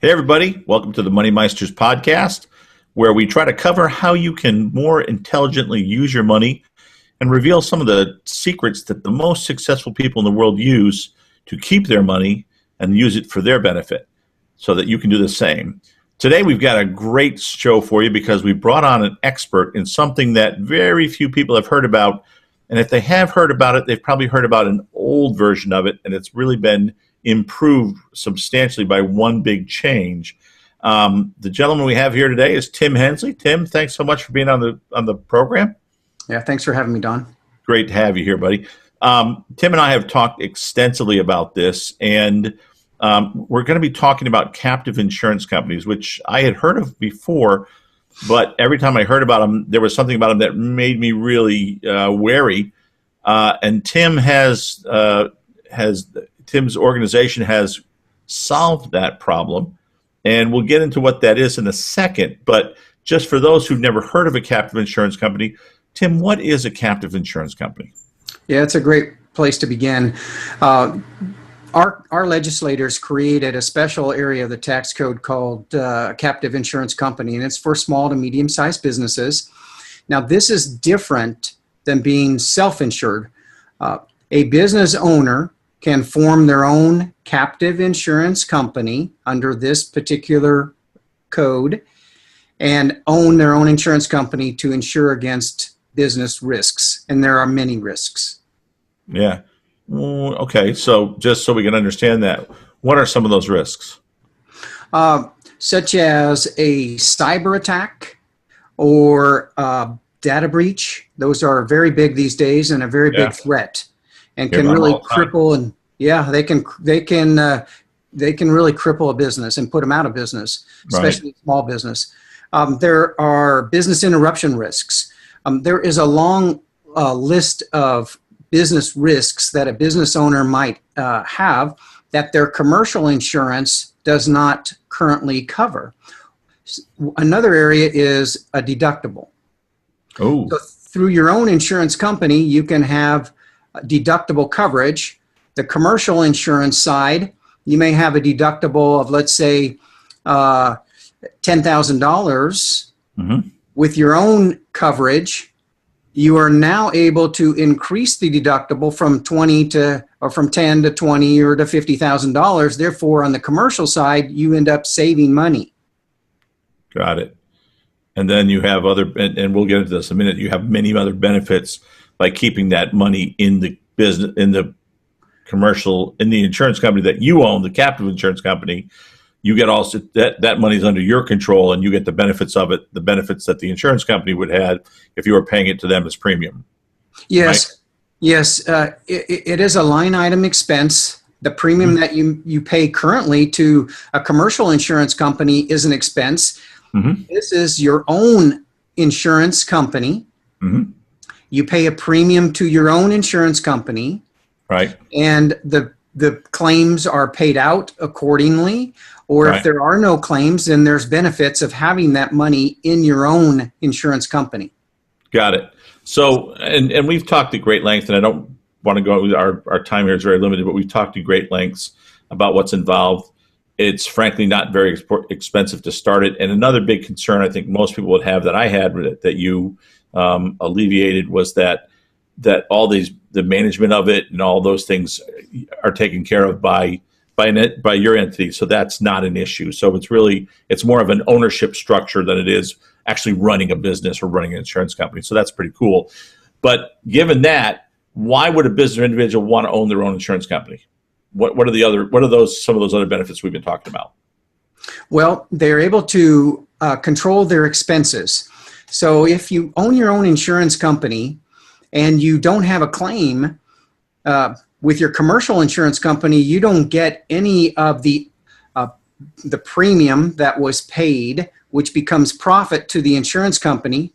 Hey, everybody. Welcome to the Money Meisters podcast, where we try to cover how you can more intelligently use your money and reveal some of the secrets that the most successful people in the world use to keep their money and use it for their benefit so that you can do the same. Today, we've got a great show for you because we brought on an expert in something that very few people have heard about. And if they have heard about it, they've probably heard about an old version of it, and it's really been improved substantially by one big change. The gentleman we have here today is Tim Hensley. Tim, thanks so much for being on the program. Yeah, thanks for having me, Don. Great to have you here, buddy. Tim and I have talked extensively about this, and we're going to be talking about captive insurance companies, which I had heard of before, but every time I heard about them, there was something about them that made me really wary. And Tim's organization has solved that problem, and we'll get into what that is in a second. But just for those who've never heard of a captive insurance company, Tim, what is a captive insurance company? Yeah, it's a great place to begin. Our legislators created a special area of the tax code called captive insurance company, and it's for small to medium-sized businesses. Now, this is different than being self-insured. A business owner can form their own captive insurance company under this particular code and own their own insurance company to insure against business risks. And there are many risks. Yeah. Okay. So just so we can understand that, what are some of those risks? Such as a cyber attack or data breach. Those are very big these days and a very big threat. And can really cripple, and they can really cripple a business and put them out of business, especially small business. There are business interruption risks. There is a long list of business risks that a business owner might have that their commercial insurance does not currently cover. Another area is a deductible. Oh. So through your own insurance company, you can have deductible coverage. The commercial insurance side, you may have a deductible of, let's say, $10,000. Mm-hmm. With your own coverage, you are now able to increase the deductible from $10 to $20 or to $50,000. Therefore, on the commercial side, you end up saving money. Got it. And then you have other, and we'll get into this in a minute. You have many other benefits by keeping that money in the business, in the commercial, in the insurance company that you own, the captive insurance company. You get also that money's under your control, and you get the benefits of it, the benefits that the insurance company would have if you were paying it to them as premium. Yes, right? Yes. It is a line item expense. The premium that you pay currently to a commercial insurance company is an expense. Mm-hmm. This is your own insurance company. Mm-hmm. You pay a premium to your own insurance company. Right. And the claims are paid out accordingly. Or if there are no claims, then there's benefits of having that money in your own insurance company. Got it. So, and we've talked at great length, and I don't want to go, our time here is very limited, but we've talked at great lengths about what's involved. It's frankly not very expensive to start it. And another big concern I think most people would have that I had that you alleviated was that all the management of it and all those things are taken care of by your entity. So that's not an issue. So it's more of an ownership structure than it is actually running a business or running an insurance company. So that's pretty cool. But given that, why would a business or individual want to own their own insurance company? What are some of those other benefits we've been talking about? Well, they're able to control their expenses. So if you own your own insurance company and you don't have a claim with your commercial insurance company, you don't get any of the premium that was paid, which becomes profit to the insurance company.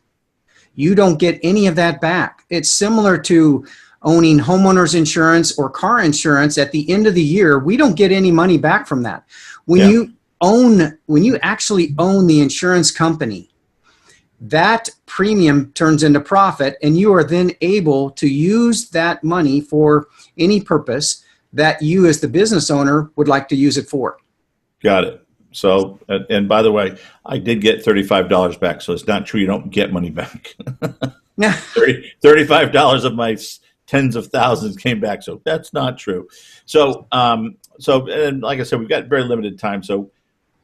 You don't get any of that back. It's similar to owning homeowners insurance or car insurance. At the end of the year, we don't get any money back from that. When you actually own the insurance company, that premium turns into profit, and you are then able to use that money for any purpose that you as the business owner would like to use it for. Got it. So, and by the way, I did get $35 back, so it's not true you don't get money back. $35 of my tens of thousands came back, so that's not true. So, and like I said, we've got very limited time. So,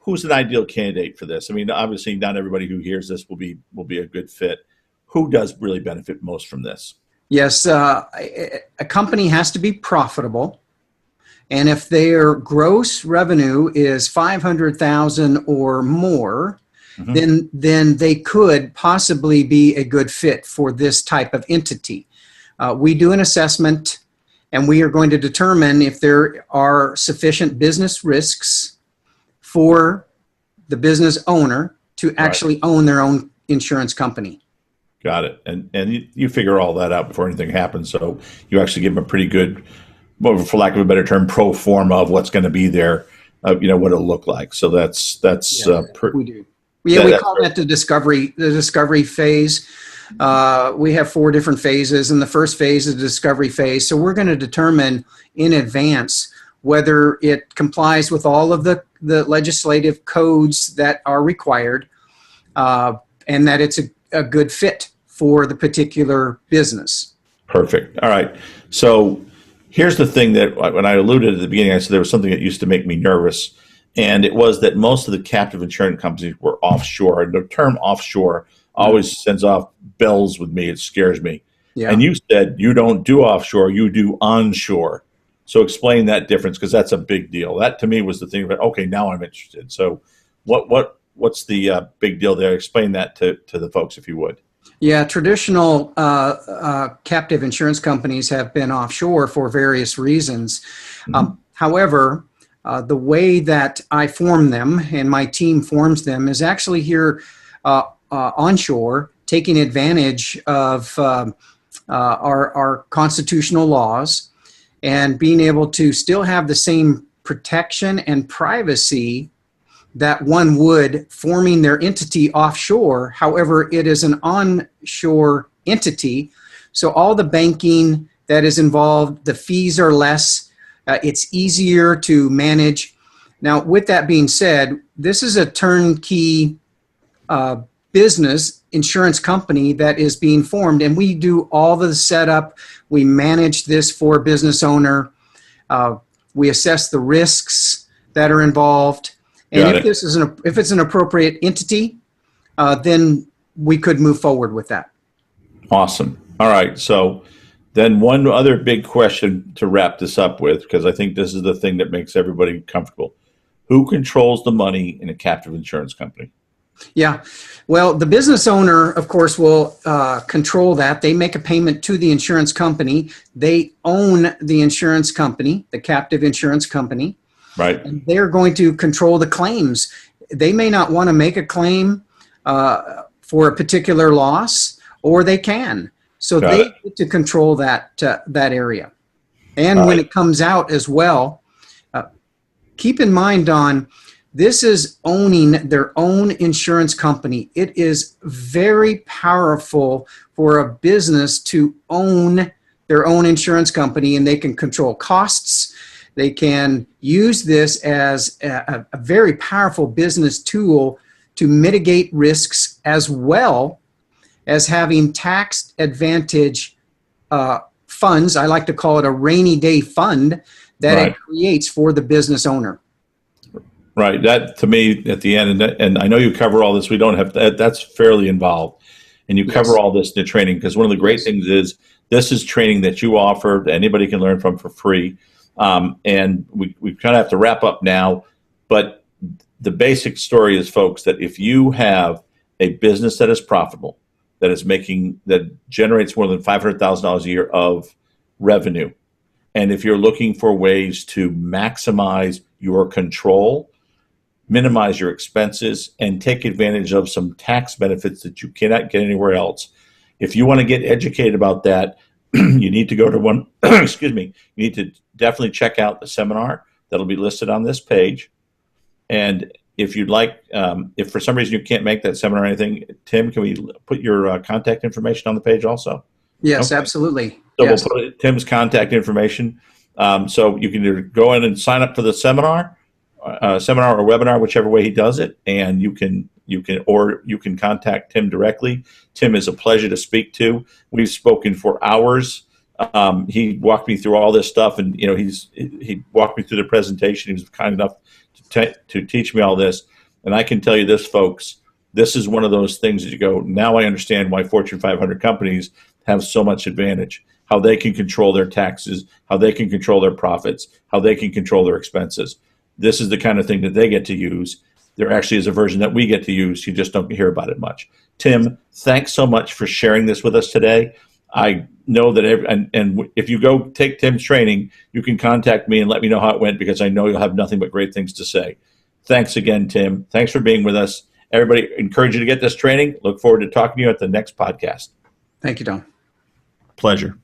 who's an ideal candidate for this? I mean, obviously, not everybody who hears this will be a good fit. Who does really benefit most from this? Yes, a company has to be profitable. And if their gross revenue is 500,000 or more, then they could possibly be a good fit for this type of entity. We do an assessment, and we are going to determine if there are sufficient business risks for the business owner to actually own their own insurance company. Got it. And you figure all that out before anything happens. So you actually give them a pretty good, well, for lack of a better term, pro forma of what's going to be there, what it'll look like. So that's we do. Yeah, we call that the discovery phase. We have 4 different phases, and the first phase is the discovery phase. So we're going to determine in advance whether it complies with all of the legislative codes that are required, and that it's a good fit for the particular business. Perfect. All right. So here's the thing that when I alluded at the beginning, I said there was something that used to make me nervous, and it was that most of the captive insurance companies were offshore. And the term offshore always sends off bells with me. It scares me. Yeah. And you said you don't do offshore, you do onshore. So explain that difference, because that's a big deal. That to me was the thing about, okay, now I'm interested. So what's the big deal there? Explain that to the folks, if you would. Yeah, traditional captive insurance companies have been offshore for various reasons. However, the way that I form them and my team forms them is actually here onshore, taking advantage of our constitutional laws and being able to still have the same protection and privacy that one would forming their entity offshore. However, it is an onshore entity, so all the banking that is involved, the fees are less, it's easier to manage. Now, with that being said, this is a turnkey business insurance company that is being formed, and we do all the setup. We manage this for a business owner. We assess the risks that are involved. And if it's an appropriate entity, then we could move forward with that. Awesome. All right. So then one other big question to wrap this up with, because I think this is the thing that makes everybody comfortable. Who controls the money in a captive insurance company? Yeah. Well, the business owner, of course, will control that. They make a payment to the insurance company. They own the insurance company, the captive insurance company. Right. And they're going to control the claims. They may not want to make a claim for a particular loss, or they can. So they get to control that area. And when it comes out as well, keep in mind, Don, this is owning their own insurance company. It is very powerful for a business to own their own insurance company, and they can control costs. They can use this as a very powerful business tool to mitigate risks, as well as having tax advantage funds. I like to call it a rainy day fund that it creates for the business owner. Right. That, to me, at the end, and I know you cover all this. We don't have that. That's fairly involved, and you cover all this in the training, because one of the great things is this is training that you offer that anybody can learn from for free. And we kind of have to wrap up now, but the basic story is, folks, that if you have a business that is profitable, that generates more than $500,000 a year of revenue, and if you're looking for ways to maximize your control, minimize your expenses, and take advantage of some tax benefits that you cannot get anywhere else, if you want to get educated about that, you need to go to one, excuse me, you need to definitely check out the seminar that'll be listed on this page. And if you'd like, if for some reason you can't make that seminar or anything, Tim, can we put your contact information on the page also? Yes, absolutely. So we'll put Tim's contact information. So you can either go in and sign up for the seminar, seminar or webinar, whichever way he does it, and you can contact Tim directly. Tim is a pleasure to speak to. We've spoken for hours. He walked me through all this stuff, and he walked me through the presentation. He was kind enough to teach me all this, and I can tell you this, folks. This is one of those things that you go, now I understand why Fortune 500 companies have so much advantage, how they can control their taxes, how they can control their profits, how they can control their expenses. This is the kind of thing that they get to use. There actually is a version that we get to use. You just don't hear about it much. Tim, thanks so much for sharing this with us today. I know that and if you go take Tim's training, you can contact me and let me know how it went, because I know you'll have nothing but great things to say. Thanks again, Tim. Thanks for being with us. Everybody, encourage you to get this training. Look forward to talking to you at the next podcast. Thank you, Don. Pleasure.